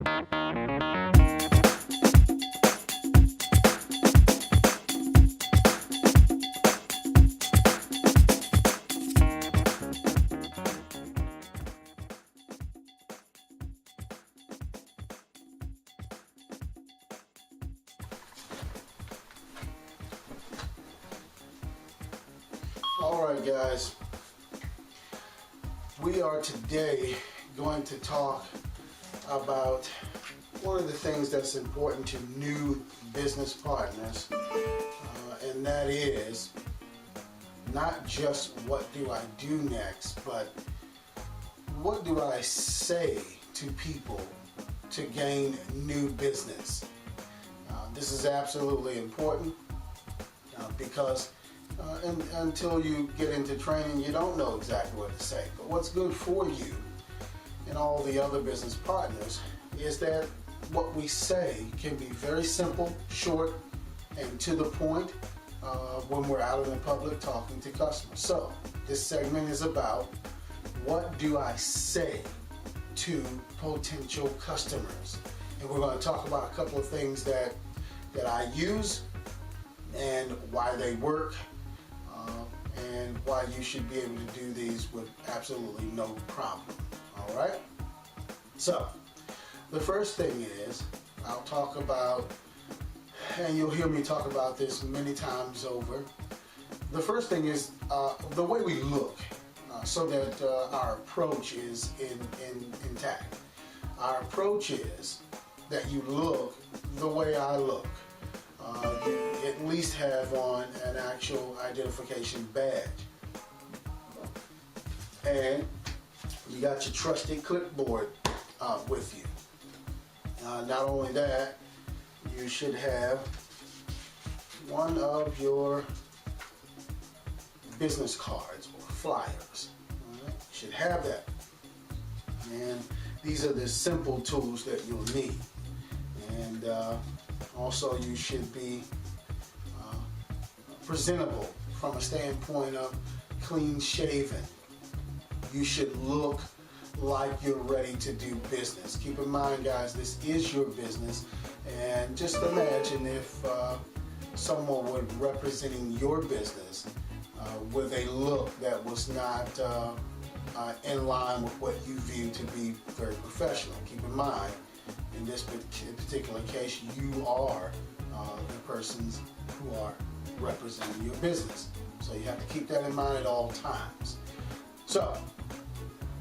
Alright guys, we are today going to talk about one of the things that's important to new business partners, and that is not just what do I do next, but what do I say to people to gain new business. This is absolutely important because until you get into training, you don't know exactly what to say. But what's good for you and all the other business partners is that what we say can be very simple, short, and to the point when we're out in the public talking to customers. So this segment is about what do I say to potential customers. And we're going to talk about a couple of things that I use and why they work. And why you should be able to do these with absolutely no problem. All right? So, the first thing is, I'll talk about, and you'll hear me talk about this many times over. The first thing is the way we look, so that our approach is intact. Our approach is that you look the way I look. You at least have on an actual identification badge. And you got your trusted clipboard with you. Not only that, you should have one of your business cards or flyers. All right? You should have that. And these are the simple tools that you'll need. And also, you should be presentable from a standpoint of clean shaven. You should look like you're ready to do business. Keep in mind, guys, this is your business, and just imagine if someone were representing your business with a look that was not in line with what you view to be very professional. Keep in mind, in this particular case, you are the persons who are representing your business. So you have to keep that in mind at all times. So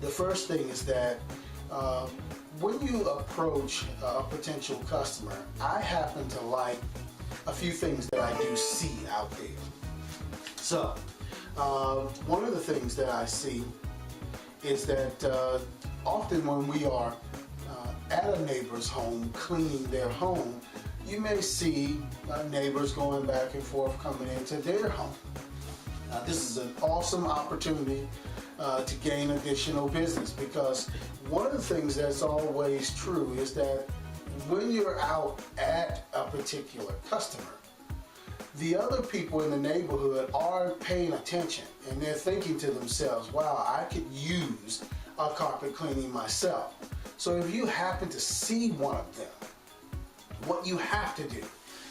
the first thing is that when you approach a potential customer, I happen to like a few things that I do see out there. So one of the things that I see is that often when we are at a neighbor's home, cleaning their home, you may see neighbors going back and forth coming into their home. Now, this is an awesome opportunity to gain additional business, because one of the things that's always true is that when you're out at a particular customer, the other people in the neighborhood are paying attention, and they're thinking to themselves, wow, I could use a carpet cleaning myself. So if you happen to see one of them, what you have to do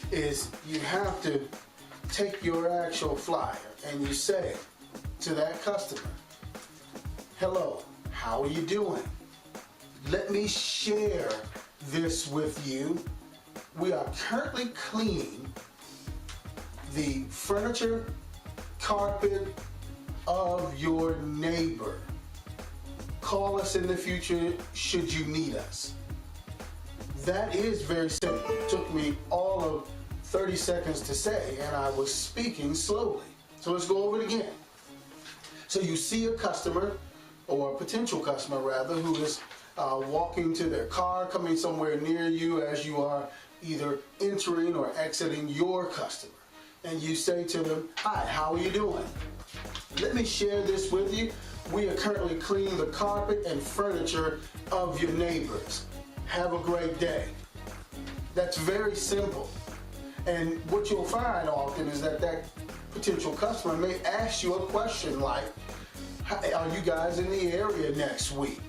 is you have to take your actual flyer and you say to that customer, hello, how are you doing? Let me share this with you. We are currently cleaning the furniture, carpet of your neighbor. Call us in the future should you need us. That is very simple. It took me all of 30 seconds to say, and I was speaking slowly. So let's go over it again. So you see a customer, or a potential customer rather, who is walking to their car, coming somewhere near you as you are either entering or exiting your customer. And you say to them, hi, how are you doing? Let me share this with you. We are currently cleaning the carpet and furniture of your neighbors. Have a great day. That's very simple. And what you'll find often is that that potential customer may ask you a question like, are you guys in the area next week?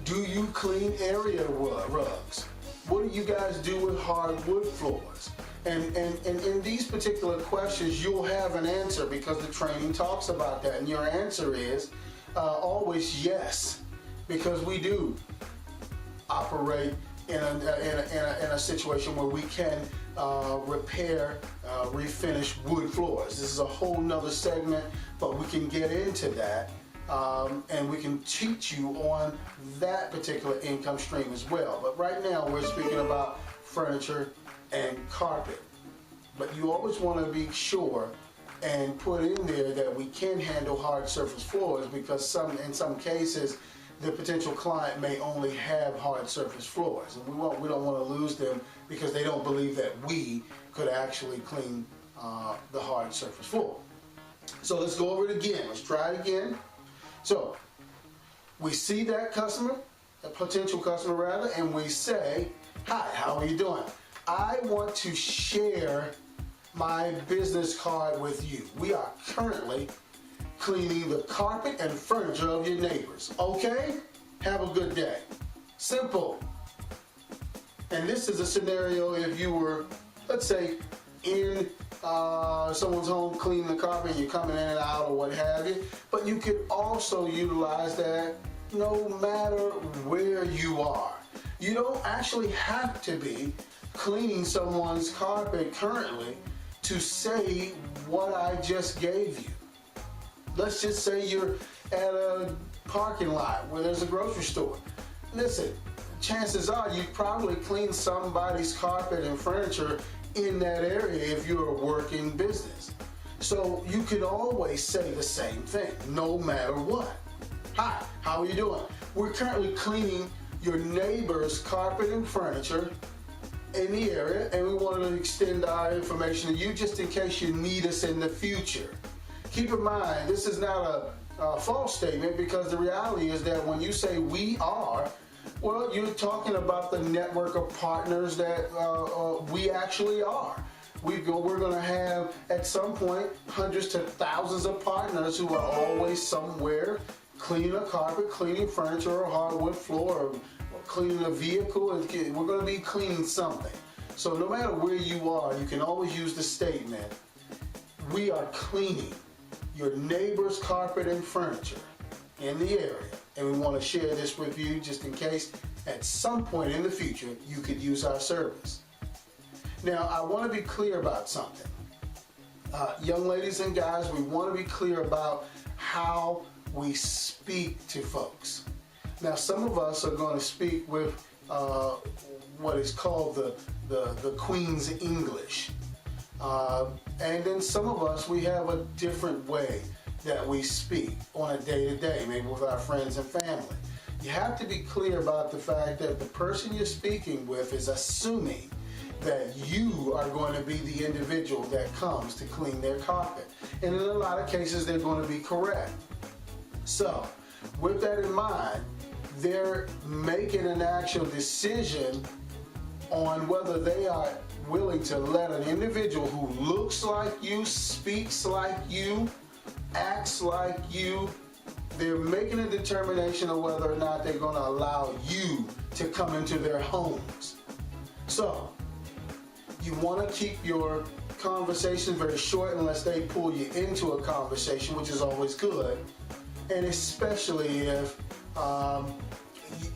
Do you clean area rugs? What do you guys do with hardwood floors? And in these particular questions, you'll have an answer because the training talks about that. And your answer is always yes, because we do operate in a situation where we can repair, refinish wood floors. This is a whole nother segment, but we can get into that. And we can teach you on that particular income stream as well. But right now we're speaking about furniture and carpet. But you always want to be sure and put in there that we can handle hard surface floors, because in some cases the potential client may only have hard surface floors, and we don't want to lose them because they don't believe that we could actually clean the hard surface floor. So let's go over it again. Let's try it again. So we see that customer, a potential customer rather, and we say, "Hi, how are you doing? I want to share my business card with you. We are currently cleaning the carpet and furniture of your neighbors. Okay? Have a good day." Simple. And this is a scenario if you were, let's say, in someone's home cleaning the carpet and you're coming in and out or what have you. But you could also utilize that no matter where you are. You don't actually have to be cleaning someone's carpet currently to say what I just gave you. Let's just say you're at a parking lot where there's a grocery store. Listen, chances are you probably cleaned somebody's carpet and furniture in that area if you're a working business. So you could always say the same thing, no matter what. "Hi, how are you doing? We're currently cleaning your neighbor's carpet and furniture in the area, and we wanted to extend our information to you just in case you need us in the future." Keep in mind, this is not a false statement, because the reality is that when you say "we are," well, you're talking about the network of partners that we actually are. We're going to have, at some point, hundreds to thousands of partners who are always somewhere cleaning a carpet, cleaning furniture or hardwood floor, or cleaning a vehicle. We're going to be cleaning something. So no matter where you are, you can always use the statement, "We are cleaning your neighbor's carpet and furniture in the area, and we want to share this with you just in case at some point in the future you could use our service." Now, I want to be clear about something. Young ladies and guys, we want to be clear about how we speak to folks. Now, some of us are going to speak with what is called the Queen's English. And then some of us, we have a different way that we speak on a day-to-day, maybe with our friends and family. You have to be clear about the fact that the person you're speaking with is assuming that you are going to be the individual that comes to clean their carpet. And in a lot of cases, they're going to be correct. So, with that in mind, they're making an actual decision on whether they are willing to let an individual who looks like you, speaks like you, acts like you, they're making a determination of whether or not they're going to allow you to come into their homes. So, you want to keep your conversation very short unless they pull you into a conversation, which is always good, and especially if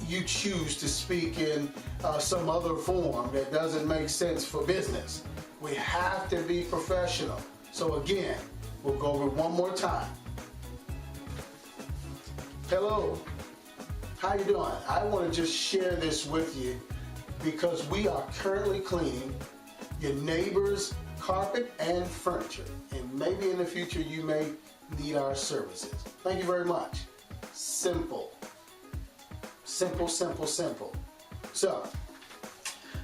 you choose to speak in some other form that doesn't make sense for business. We have to be professional. So again, we'll go over it one more time. Hello, how you doing? I want to just share this with you because we are currently cleaning your neighbor's carpet and furniture, and maybe in the future you may need our services. Thank you very much. Simple. Simple, simple, simple. So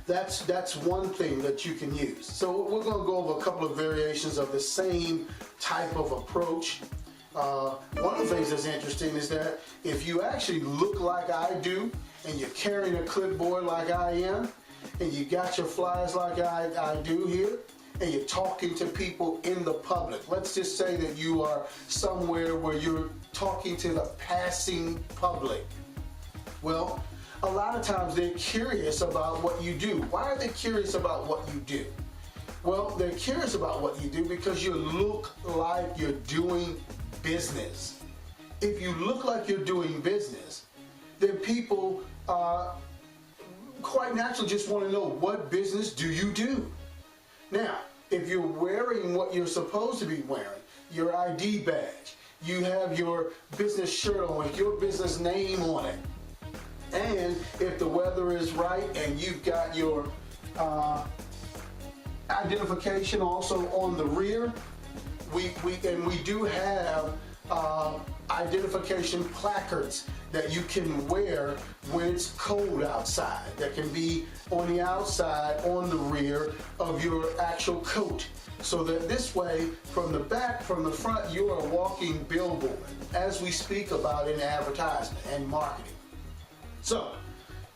that's one thing that you can use. So we're going to go over a couple of variations of the same type of approach. One of the things that's interesting is that if you actually look like I do, and you're carrying a clipboard like I am, and you got your flyers like I do here, and you're talking to people in the public. Let's just say that you are somewhere where you're talking to the passing public. Well, a lot of times they're curious about what you do. Why are they curious about what you do? Well, they're curious about what you do because you look like you're doing business. If you look like you're doing business, then people quite naturally just want to know, what business do you do? Now, if you're wearing what you're supposed to be wearing, your ID badge, you have your business shirt on with your business name on it, and if the weather is right and you've got your identification also on the rear, we do have identification placards that you can wear when it's cold outside, that can be on the outside on the rear of your actual coat, so that this way, from the back, from the front, you are a walking billboard, as we speak about in advertisement and marketing. So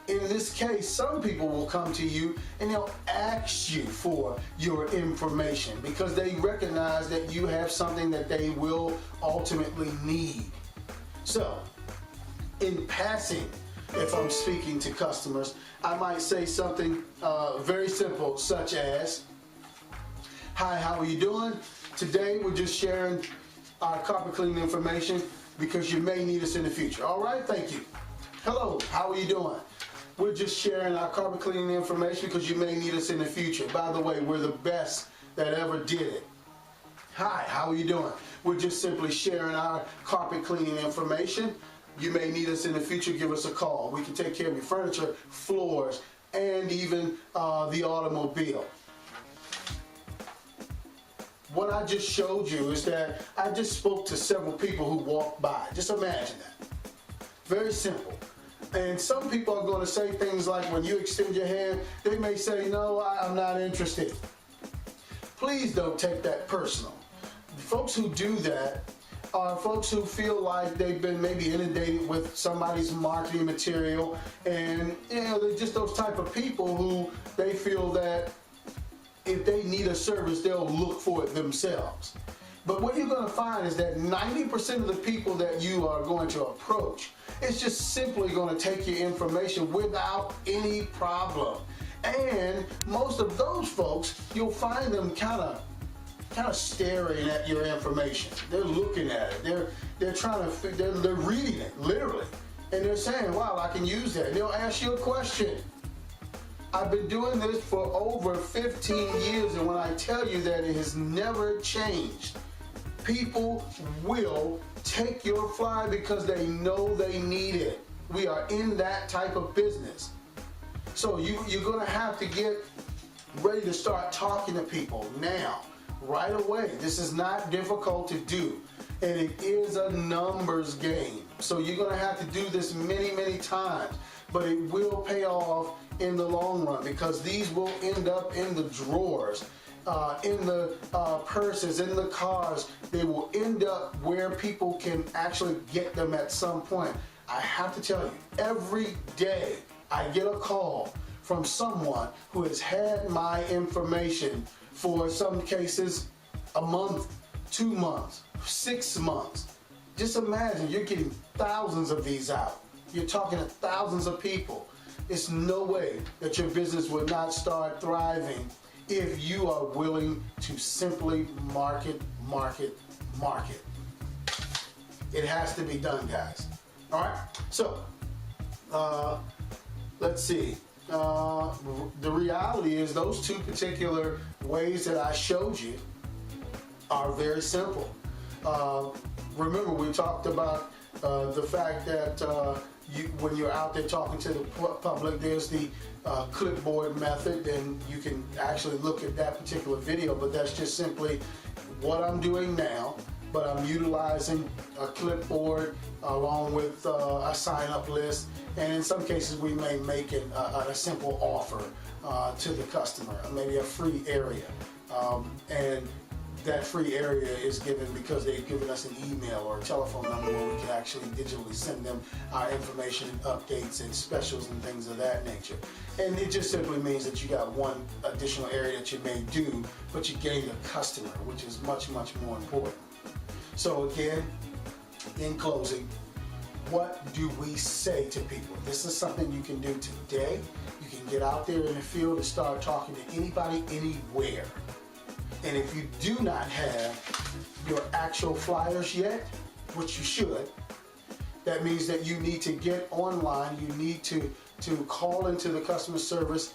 in this case, some people will come to you and they'll ask you for your information because they recognize that you have something that they will ultimately need. So, in passing, if I'm speaking to customers, I might say something very simple, such as, "Hi, how are you doing? Today we're just sharing our carpet cleaning information because you may need us in the future." "All right, thank you." "Hello, how are you doing? We're just sharing our carpet cleaning information because you may need us in the future. By the way, we're the best that ever did it." "Hi, how are you doing? We're just simply sharing our carpet cleaning information. You may need us in the future. Give us a call. We can take care of your furniture, floors, and even the automobile." What I just showed you is that I just spoke to several people who walked by. Just imagine that. Very simple. And some people are going to say things like, when you extend your hand, they may say, "No, I'm not interested." Please don't take that personal. The folks who do that are folks who feel like they've been maybe inundated with somebody's marketing material, and they're just those type of people who they feel that if they need a service, they'll look for it themselves. But what you're going to find is that 90% of the people that you are going to approach is just simply going to take your information without any problem. And most of those folks, you'll find them kind of staring at your information. They're looking at it. They're trying to. They're reading it literally, and they're saying, "Wow, I can use that." And they'll ask you a question. I've been doing this for over 15 years, and when I tell you that it has never changed, people will take your fly because they know they need it. We are in that type of business. So you're going to have to get ready to start talking to people now, right away. This is not difficult to do, and it is a numbers game. So you're going to have to do this many, many times, but it will pay off in the long run because these will end up in the drawers, in the purses, in the cars. They will end up where people can actually get them at some point. I have to tell you, every day I get a call from someone who has had my information for some cases a month, 2 months, 6 months. Just imagine, you're getting thousands of these out. You're talking to thousands of people. It's no way that your business will not start thriving if you are willing to simply market. It has to be done, guys. All right, so let's see. The reality is those two particular ways that I showed you are very simple. Remember, we talked about the fact that when you're out there talking to the public, there's the clipboard method, and you can actually look at that particular video, but that's just simply what I'm doing now, but I'm utilizing a clipboard along with a sign-up list, and in some cases we may make it a simple offer to the customer, maybe a free area, and that free area is given because they've given us an email or a telephone number where we can actually digitally send them our information, updates, and specials and things of that nature. And it just simply means that you got one additional area that you may do, but you gain a customer, which is much, much more important. So again, in closing, what do we say to people? This is something you can do today. You can get out there in the field and start talking to anybody, anywhere. And if you do not have your actual flyers yet, which you should, that means that you need to get online, you need to call into the customer service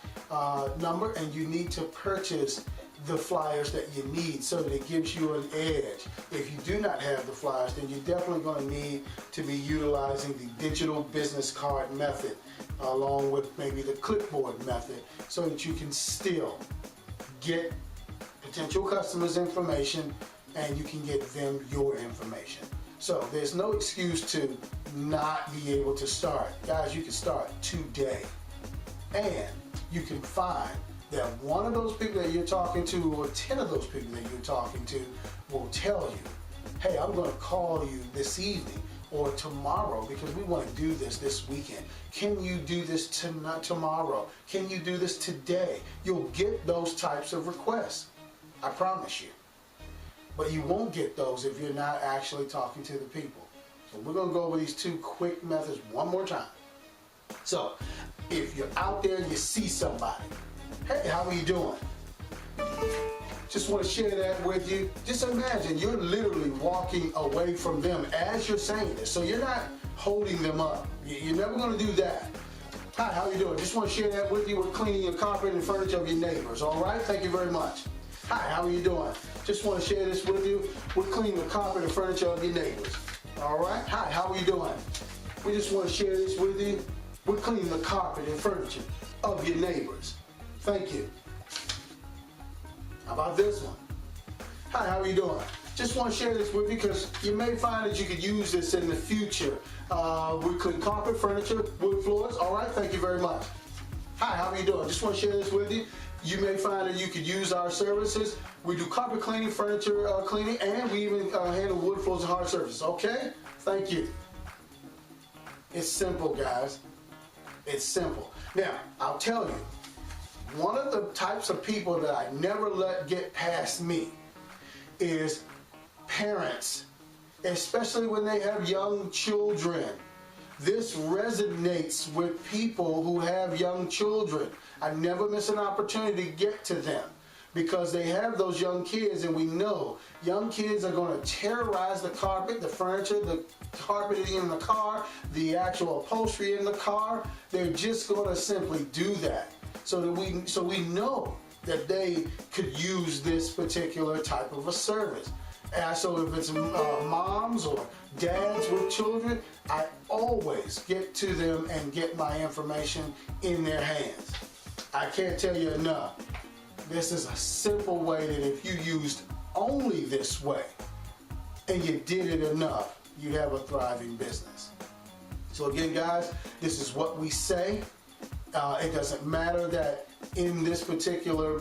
number, and you need to purchase the flyers that you need so that it gives you an edge. If you do not have the flyers, then you're definitely going to need to be utilizing the digital business card method along with maybe the clipboard method so that you can still get potential customers' information and you can get them your information. So there's no excuse to not be able to start. Guys, you can start today. And you can find that one of those people that you're talking to or 10 of those people that you're talking to will tell you, hey, I'm going to call you this evening or tomorrow because we want to do this weekend. Can you do this tomorrow? Can you do this today? You'll get those types of requests. I promise you. But you won't get those if you're not actually talking to the people. So we're going to go over these two quick methods one more time. So if you're out there and you see somebody, hey, how are you doing? Just want to share that with you. Just imagine you're literally walking away from them as you're saying this. So you're not holding them up. You're never going to do that. Hi, how are you doing? Just want to share that with you. We're cleaning your carpet and furniture of your neighbors. All right? Thank you very much. Hi, how are you doing? Just want to share this with you. We're cleaning the carpet and furniture of your neighbors. All right? Hi, how are you doing? We just want to share this with you. We're cleaning the carpet and furniture of your neighbors. Thank you. How about this one? Hi, how are you doing? Just want to share this with you because you may find that you could use this in the future. We clean carpet, furniture, wood floors. All right, thank you very much. Hi, how are you doing? Just want to share this with you. You may find that you could use our services. We do carpet cleaning, furniture cleaning, and we even handle wood floors and hard surfaces. Okay? Thank you. It's simple, guys. It's simple. Now, I'll tell you, one of the types of people that I never let get past me is parents, especially when they have young children. This resonates with people who have young children. I never miss an opportunity to get to them because they have those young kids, and we know young kids are going to terrorize the carpet, the furniture, the carpeting in the car, the actual upholstery in the car. They're just going to simply do that. So we know that they could use this particular type of a service. And so if it's moms or dads with children, I always get to them and get my information in their hands. I can't tell you enough. This is a simple way that if you used only this way and you did it enough, you'd have a thriving business. So again, guys, this is what we say. It doesn't matter that in this particular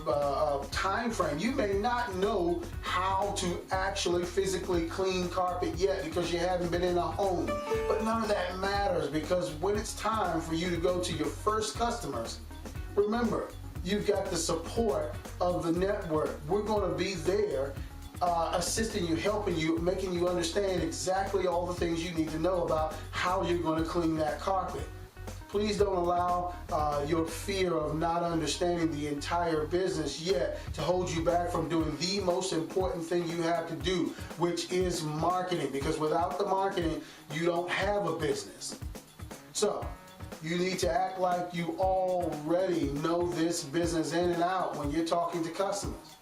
time frame, you may not know how to actually physically clean carpet yet because you haven't been in a home. But none of that matters because when it's time for you to go to your first customers, remember, you've got the support of the network. We're going to be there assisting you, helping you, making you understand exactly all the things you need to know about how you're going to clean that carpet. Please don't allow your fear of not understanding the entire business yet to hold you back from doing the most important thing you have to do, which is marketing. Because without the marketing, you don't have a business. So you need to act like you already know this business in and out when you're talking to customers.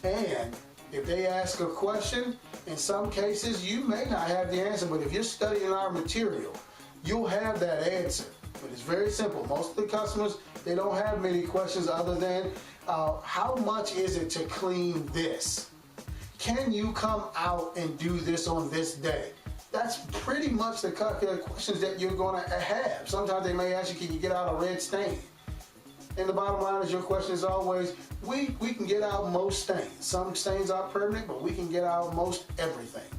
And if they ask a question, in some cases, you may not have the answer, but if you're studying our material, you'll have that answer. But it's very simple. Most of the customers, they don't have many questions other than, how much is it to clean this? Can you come out and do this on this day? That's pretty much the questions that you're going to have. Sometimes they may ask you, can you get out a red stain? And the bottom line is your question is always, we can get out most stains. Some stains are permanent, but we can get out most everything.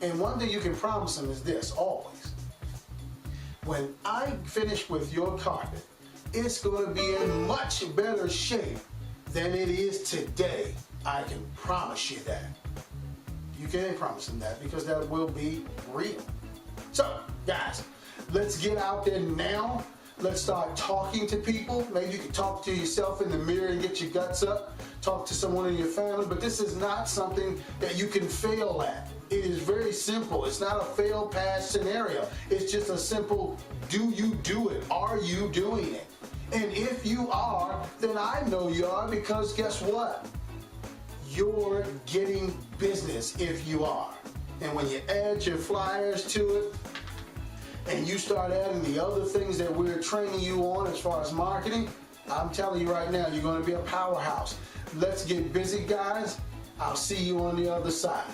And one thing you can promise them is this, always. When I finish with your carpet, it's going to be in much better shape than it is today. I can promise you that. You can't promise them that because that will be real. So, guys, let's get out there now. Let's start talking to people. Maybe you can talk to yourself in the mirror and get your guts up. Talk to someone in your family, but this is not something that you can fail at. It is very simple. It's not a fail pass scenario. It's just a simple, do you do it? Are you doing it? And if you are, then I know you are, because guess what? You're getting business if you are. And when you add your flyers to it, and you start adding the other things that we're training you on as far as marketing, I'm telling you right now, you're going to be a powerhouse. Let's get busy, guys. I'll see you on the other side.